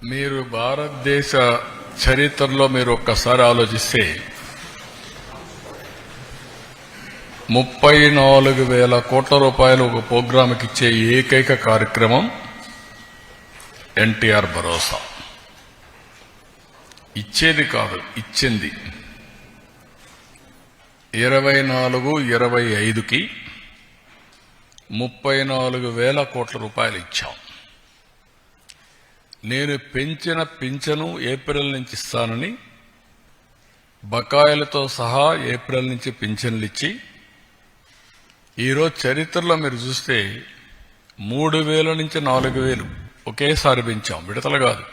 మీరు భారతదేశ చరిత్రలో మీరు ఒక్కసారి ఆలోచిస్తే 34,000 కోట్ల రూపాయలు ఒక ప్రోగ్రాంకి ఇచ్చే ఏకైక కార్యక్రమం ఎన్టీఆర్ భరోసా. ఇచ్చేది కాదు, ఇచ్చింది. 24-25కి 34,000 కోట్ల రూపాయలు ఇచ్చాం. నేను పెంచిన పింఛను ఏప్రిల్ నుంచి ఇస్తానని బకాయిలతో సహా ఏప్రిల్ నుంచి పింఛన్లు ఇచ్చి ఈరోజు చరిత్రలో మీరు చూస్తే 3,000 నుంచి 4,000 ఒకేసారి పెంచాం. విడతలు కాదు,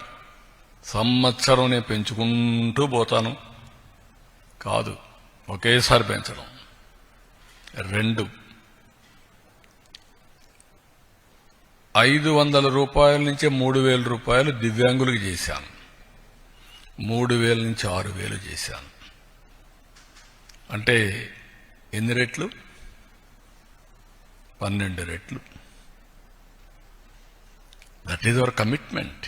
సంవత్సరం నేను పెంచుకుంటూ పోతాను కాదు, ఒకేసారి పెంచడం. 2, 500 రూపాయల నుంచి 3,000 రూపాయలు దివ్యాంగులకు చేశాను. 3,000 నుంచి 6,000 చేశాను. అంటే ఎన్ని రెట్లు? 12 రెట్లు. That is our commitment.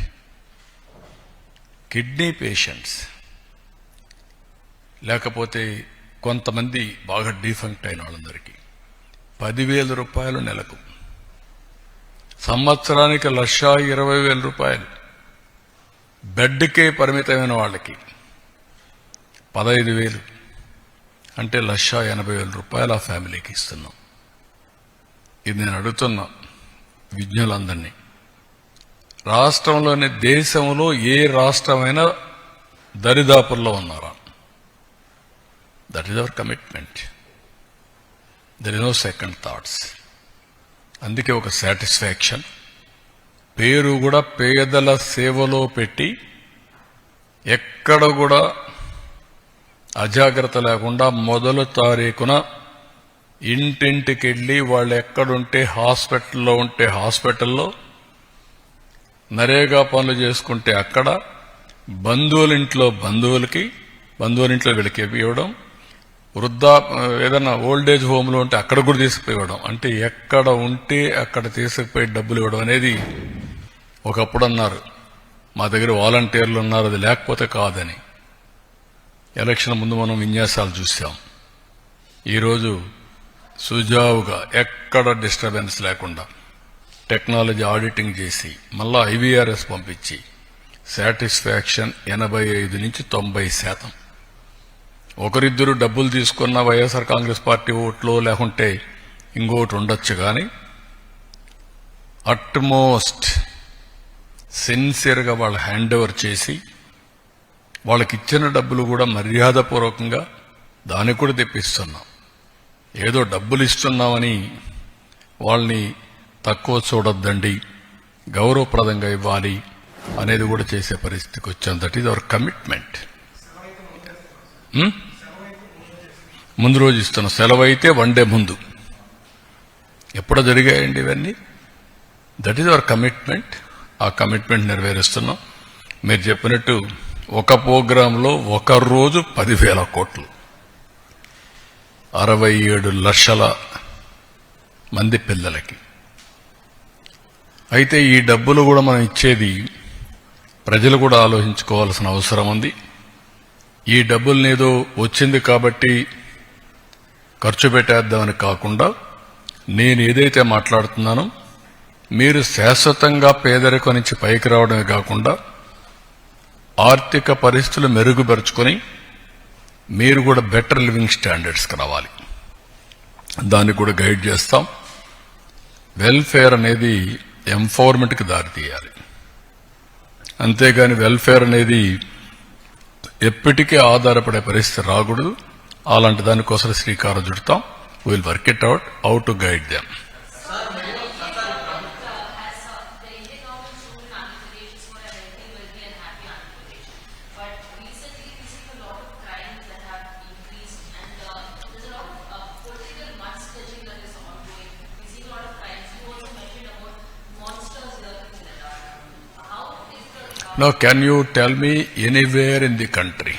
Kidney patients లేకపోతే కొంతమంది బాగా డిఫంక్ట్ అయిన వాళ్ళందరికీ 10,000 రూపాయలు నెలకు, సంవత్సరానికి 1,20,000 రూపాయలు. బెడ్కే పరిమితమైన వాళ్ళకి 15,000 అంటే 1,80,000 రూపాయలు ఆ ఫ్యామిలీకి ఇస్తున్నాం. ఇది నేను అడుగుతున్నా విజ్ఞులందరినీ. రాష్ట్రంలోని దేశంలో ఏ రాష్ట్రమైనా దరిదాపుల్లో ఉన్నారా? That is our commitment. There is no second thoughts. అందుకే ఒక సాటిస్ఫాక్షన్. పేరు కూడా పేదల సేవలో పెట్టి ఎక్కడ కూడా అజాగ్రత్త లేకుండా మొదలు తారీఖున ఇంటింటికి వెళ్ళి వాళ్ళు ఎక్కడుంటే హాస్పిటల్లో ఉంటే హాస్పిటల్లో, నరేగా పనులు చేసుకుంటే అక్కడ, బంధువులింట్లో వీళ్ళకి ఇవ్వడం, ఏదైనా ఓల్డేజ్ హోమ్లో ఉంటే అక్కడ కూడా తీసుకుపోవడం. అంటే ఎక్కడ ఉంటే అక్కడ తీసుకుపోయి డబ్బులు ఇవ్వడం అనేది. ఒకప్పుడు అన్నారు మా దగ్గర వాలంటీర్లు ఉన్నారు, అది లేకపోతే కాదని. ఎలక్షన్ ముందు మనం విన్యాసాలు చూసాం. ఈరోజు సుజావుగా ఎక్కడ డిస్టర్బెన్స్ లేకుండా టెక్నాలజీ ఆడిటింగ్ చేసి మళ్ళా IVRS పంపించి సాటిస్ఫాక్షన్ 85 నుంచి 90%. ఒకరిద్దరు డబ్బులు తీసుకున్న వైఎస్ఆర్ కాంగ్రెస్ పార్టీ ఓట్లో లేకుంటే ఇంకోటి ఉండొచ్చు, కానీ అట్మోస్ట్ సిన్సియర్గా వాళ్ళు హ్యాండ్ ఓవర్ చేసి వాళ్ళకి ఇచ్చిన డబ్బులు కూడా మర్యాదపూర్వకంగా దానికి కూడా తెప్పిస్తున్నాం. ఏదో డబ్బులు ఇస్తున్నామని వాళ్ళని తక్కువ చూడొద్దండి, గౌరవప్రదంగా ఇవ్వాలి అనేది కూడా చేసే పరిస్థితికి వచ్చాం. That is our commitment. ముందు రోజు ఇస్తున్నాం. సెలవు అయితే 1 డే ముందు. ఎప్పుడో జరిగాయండి ఇవన్నీ. That is our commitment. ఆ కమిట్మెంట్ నెరవేరుస్తున్నాం. మీరు చెప్పినట్టు ఒక ప్రోగ్రాంలో ఒక రోజు 10,000 కోట్లు, 67 లక్షల మంది పిల్లలకి. అయితే ఈ డబ్బులు కూడా మనం ఇచ్చేది ప్రజలు కూడా ఆలోచించుకోవాల్సిన అవసరం ఉంది. ఈ డబ్బుల్ని ఏదో వచ్చింది కాబట్టి ఖర్చు పెట్టేద్దామని కాకుండా, నేను ఏదైతే మాట్లాడుతున్నానో మీరు శాశ్వతంగా పేదరికం నుంచి పైకి రావడమే కాకుండా ఆర్థిక పరిస్థితులు మెరుగుపరుచుకొని మీరు కూడా బెటర్ లివింగ్ స్టాండర్డ్స్కి రావాలి. దానికి కూడా గైడ్ చేస్తాం. వెల్ఫేర్ అనేది ఎంపవర్మెంట్కి దారితీయాలి. అంతేగాని వెల్ఫేర్ అనేది ఎప్పటికీ ఆధారపడే పరిస్థితి రాకూడదు. అలాంటి దానికోసం శ్రీకారం చుడతాం. Will work it out how to guide them. Now, can you tell me anywhere in the country,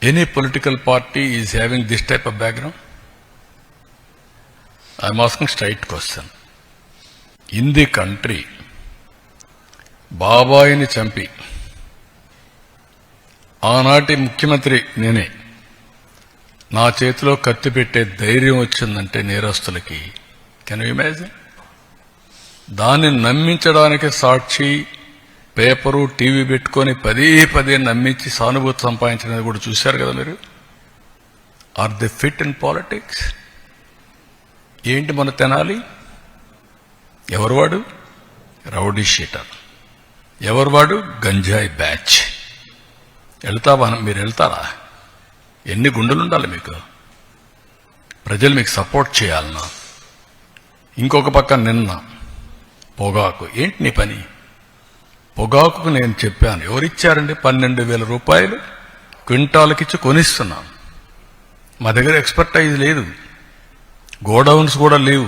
any political party is having this type of background? I am asking straight question. In the country, బాబాయిని చంపి ఆనాటి ముఖ్యమంత్రి నేనే నా చేతిలో కత్తి పెట్టే ధైర్యం వచ్చిందంటే నేరస్తులకి, కెన్ యు ఇమాజిన్? దాన్ని నమ్మించడానికి సాక్షి, పేపరు, టీవీ పెట్టుకొని పదే నమ్మించి సానుభూతి సంపాదించినది కూడా చూశారు కదా మీరు. Are the fit in politics? ఏంటి మన తెనాలి? ఎవరు వాడు? Rowdy sheeter. ఎవరు వాడు? గంజాయి బ్యాచ్. వెళ్తావా? మీరు వెళ్తారా? ఎన్ని గుండెలుండాలి మీకు? ప్రజలు మీకు సపోర్ట్ చేయాలన్నా. ఇంకొక పక్క నిన్న పొగాకు. ఏంటి నీ పని? పొగాకుకు నేను చెప్పాను, ఎవరిచ్చారండి? 12,000 రూపాయలు క్వింటాలకిచ్చి కొనిస్తున్నాను. మా దగ్గర ఎక్స్పర్టైజ్ లేదు, గోడౌన్స్ కూడా లేవు,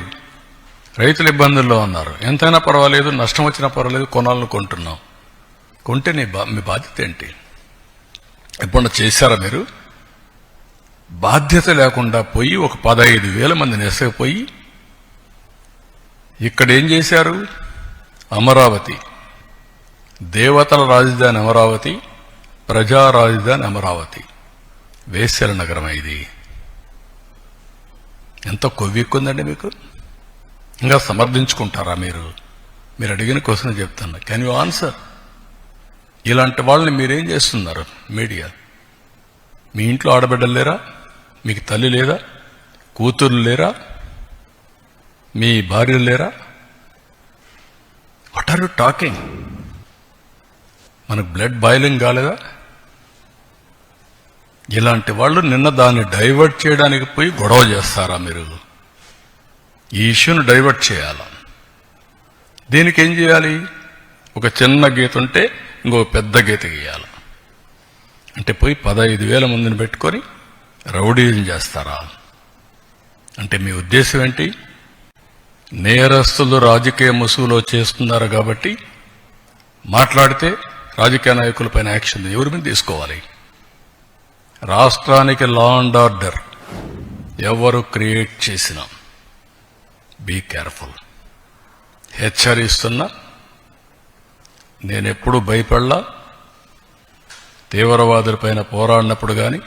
రైతులు ఇబ్బందుల్లో ఉన్నారు. ఎంతైనా పర్వాలేదు, నష్టం వచ్చినా పర్వాలేదు, కొనాలని కొంటున్నాం. కొంటే మీ బాధ్యత ఏంటి? ఎప్పుడన్నా చేశారా మీరు? బాధ్యత లేకుండా పోయి ఒక 15,000 మందిని ఎసకపోయి ఇక్కడ ఏం చేశారు? అమరావతి, దేవతల రాజధాని అమరావతి, ప్రజా రాజధాని అమరావతి, వేశ్యల నగరం. ఇది ఎంత కొవ్వెక్కుందండి మీకు? ఇంకా సమర్థించుకుంటారా మీరు? మీరు అడిగిన క్వశ్చన్ చెప్తాను, కెన్ యూ ఆన్సర్? ఇలాంటి వాళ్ళని మీరేం చేస్తున్నారు? మీడియా. మీ ఇంట్లో ఆడబిడ్డలు లేరా? మీకు తల్లి లేదా? కూతురు లేరా? మీ భార్యలు లేరా? What are you talking? మనకు బ్లడ్ బాయిలింగ్ కాలేదా? ఇలాంటి వాళ్ళు నిన్న దాన్ని డైవర్ట్ చేయడానికి పోయి గొడవ చేస్తారా మీరు? ఈ ఇష్యూను డైవర్ట్ చేయాలా? దీనికి ఏం చేయాలి? ఒక చిన్న గీత ఉంటే ఇంకొక పెద్ద గీత గీయాలి. అంటే పోయి 15,000 మందిని పెట్టుకొని రౌడీజం చేస్తారా? అంటే మీ ఉద్దేశం ఏంటి? నేరస్తులు రాజకీయ ముసుగులో చేస్తున్నారు కాబట్టి మాట్లాడితే రాజకీయ నాయకులపైన యాక్షన్ ఎవరి మీద తీసుకోవాలి? రాష్ట్రానికి లా అండ్ ఆర్డర్ ఎవరు క్రియేట్ చేసినా బీ కేర్ఫుల్. హెచ్చరిస్తున్నా. నేనెప్పుడు భయపడలా. తీవ్రవాదులపైన పోరాడినప్పుడు కానీ,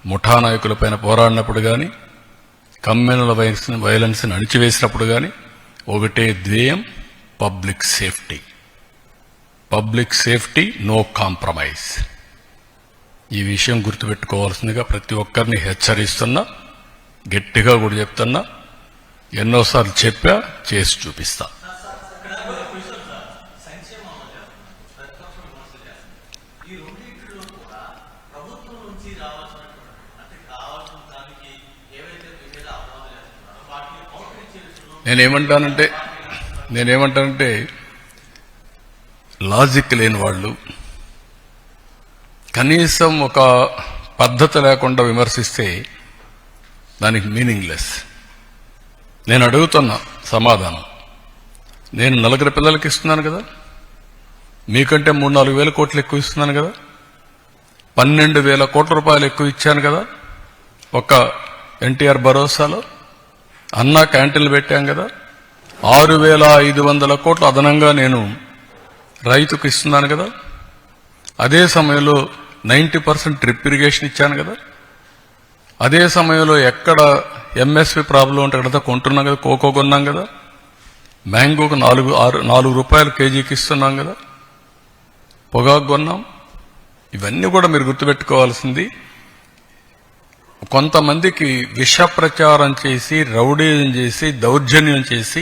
ముఠా నాయకులపైన పోరాడినప్పుడు కానీ, కమ్యూనల్ వైలెన్స్ని అణిచివేసినప్పుడు కానీ ఒకటే ధ్యేయం, public safety. Public safety, no compromise. ఈ విషయం గుర్తుపెట్టుకోవాల్సిందిగా ప్రతి ఒక్కరిని హెచ్చరిస్తున్నా, గట్టిగా కూడా చెప్తున్నా. ఎన్నోసార్లు చెప్పా, చేసి చూపిస్తా. నేనేమంటానంటే లాజిక్ లేని వాళ్ళు, కనీసం ఒక పద్ధతి లేకుండా విమర్శిస్తే దానికి మీనింగ్లెస్. నేను అడుగుతున్నా సమాధానం. నేను 4 పిల్లలకి ఇస్తున్నాను కదా, మీకంటే 3-4 వేల కోట్లు ఎక్కువ ఇస్తున్నాను కదా, 12,000 కోట్ల రూపాయలు ఎక్కువ ఇచ్చాను కదా. ఒక ఎన్టీఆర్ భరోసాలో అన్నా క్యాంటీన్లు పెట్టాం కదా. 6,500 కోట్లు అదనంగా నేను రైతుకు ఇస్తున్నాను కదా. అదే సమయంలో 90% డ్రిప్ ఇరిగేషన్ ఇచ్చాను కదా. అదే సమయంలో ఎక్కడ ఎంఎస్పి ప్రాబ్లం ఉంటే అక్కడ కొంటున్నాం కదా. కోకో కొన్నాం కదా. మ్యాంగోకు 4 రూపాయలు కేజీకి ఇస్తున్నాం కదా. పొగాకు కొన్నాం. ఇవన్నీ కూడా మీరు గుర్తుపెట్టుకోవాల్సింది. కొంతమందికి విష ప్రచారం చేసి, రౌడీజం చేసి, దౌర్జన్యం చేసి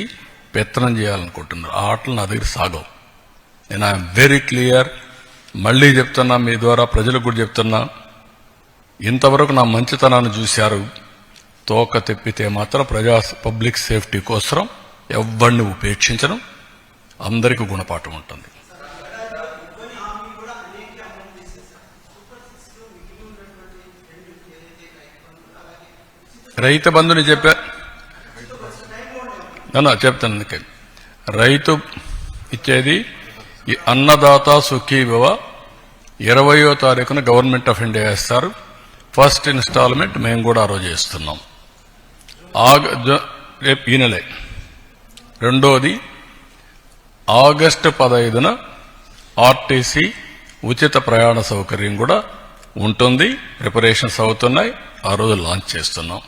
పెత్తనం చేయాలనుకుంటున్నారు. ఆ ఆటలు నా దగ్గర సాగవు. నేను ఐఎమ్ వెరీ క్లియర్. మళ్లీ చెప్తున్నా, మీ ద్వారా ప్రజలకు కూడా చెప్తున్నా, ఇంతవరకు నా మంచితనాన్ని చూశారు. తోక తెప్పితే మాత్రం పబ్లిక్ సేఫ్టీ కోసం ఎవరిని ఉపేక్షించడం. అందరికీ గుణపాఠం ఉంటుంది. రైతు బంధుని చెప్తాను. అందుకే రైతు ఇచ్చేది అన్నదాత సుఖీభవ 20వ తారీఖున గవర్నమెంట్ ఆఫ్ ఇండియా వేస్తారు. ఫస్ట్ ఇన్స్టాల్మెంట్ మేము కూడా ఆ రోజు చేస్తున్నాం. రేపు ఈ నెలే. రెండోది ఆగస్టు 15న ఆర్టీసీ ఉచిత ప్రయాణ సౌకర్యం కూడా ఉంటుంది. ప్రిపరేషన్స్ అవుతున్నాయి. ఆ రోజు లాంచ్ చేస్తున్నాం.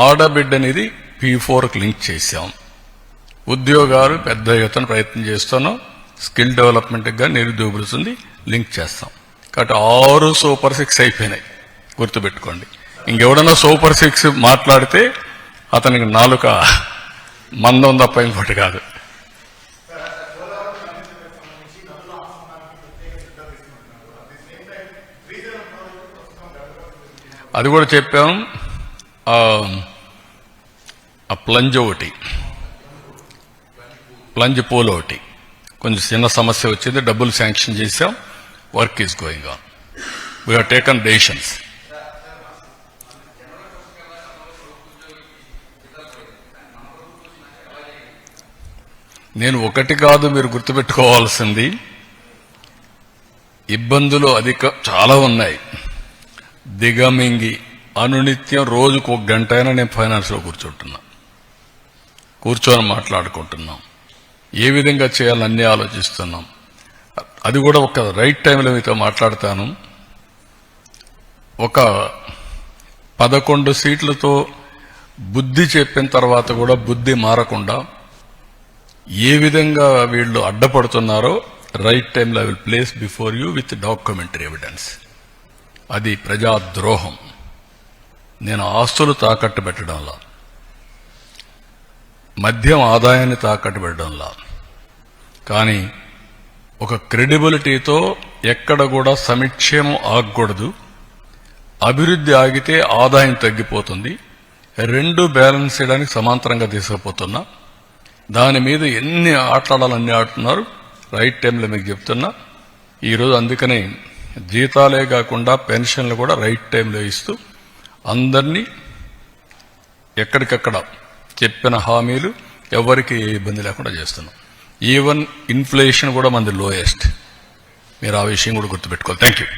ఆడబిడ్డ అనేది P4కి లింక్ చేశాం. ఉద్యోగాలు పెద్ద ఎత్తున ప్రయత్నం చేస్తున్నాం. స్కిల్ డెవలప్మెంట్గా నిరుద్యోగులుంది లింక్ చేస్తాం. కాబట్టి 6 సూపర్ 6 అయిపోయినాయి. గుర్తుపెట్టుకోండి. ఇంకెవడన్నా సూపర్ 6 మాట్లాడితే అతనికి నాలుక మందం తప్ప ఇంకోటి కాదు. అది కూడా చెప్పాం. ఆ ప్లంజ్ ఒకటి, ప్లంజ్ పూల్ ఒకటి కొంచెం చిన్న సమస్య వచ్చింది. డబ్బులు శాంక్షన్ చేశాం. Work is going on. We have taken decisions. నేను ఒకటి కాదు, మీరు గుర్తుపెట్టుకోవాల్సింది ఇబ్బందులు చాలా ఉన్నాయి. దిగమింగి అనునిత్యం రోజుకు 1 గంట అయినా నేను ఫైనాన్స్లో కూర్చొని మాట్లాడుకుంటున్నాం. ఏ విధంగా చేయాలని అన్నీ ఆలోచిస్తున్నాం. అది కూడా ఒక రైట్ టైంలో మీతో మాట్లాడతాను. ఒక 11 సీట్లతో బుద్ధి చెప్పిన తర్వాత కూడా బుద్ధి మారకుండా ఏ విధంగా వీళ్ళు అడ్డపడుతున్నారో రైట్ టైంలో I will place before you with documentary evidence. అది ప్రజాద్రోహం. నేను ఆస్తులు తాకట్టు పెట్టడంలా, మద్యం ఆదాయాన్ని తాకట్టు పెట్టడంలా, కానీ ఒక క్రెడిబిలిటీతో ఎక్కడ కూడా సంక్షేమం ఆగకూడదు. అభివృద్ధి ఆగితే ఆదాయం తగ్గిపోతుంది. 2 బ్యాలెన్స్ చేయడానికి సమాంతరంగా తీసుకుపోతున్నా. దాని మీద ఎన్ని ఆటలాడాలన్నీ ఆడుతున్నారు. రైట్ టైంలో మీకు చెప్తున్నా. ఈరోజు అందుకనే జీతాలే కాకుండా పెన్షన్లు కూడా రైట్ టైంలో ఇస్తూ అందరినీ ఎక్కడికక్కడ చెప్పిన హామీలు ఎవరికి ఏ ఇబ్బంది లేకుండా చేస్తున్నాం. ఈవెన్ ఇన్ఫ్లేషన్ కూడా మనది లోయెస్ట్. మీరు ఆ విషయం కూడా గుర్తుపెట్టుకోవాలి. Thank you.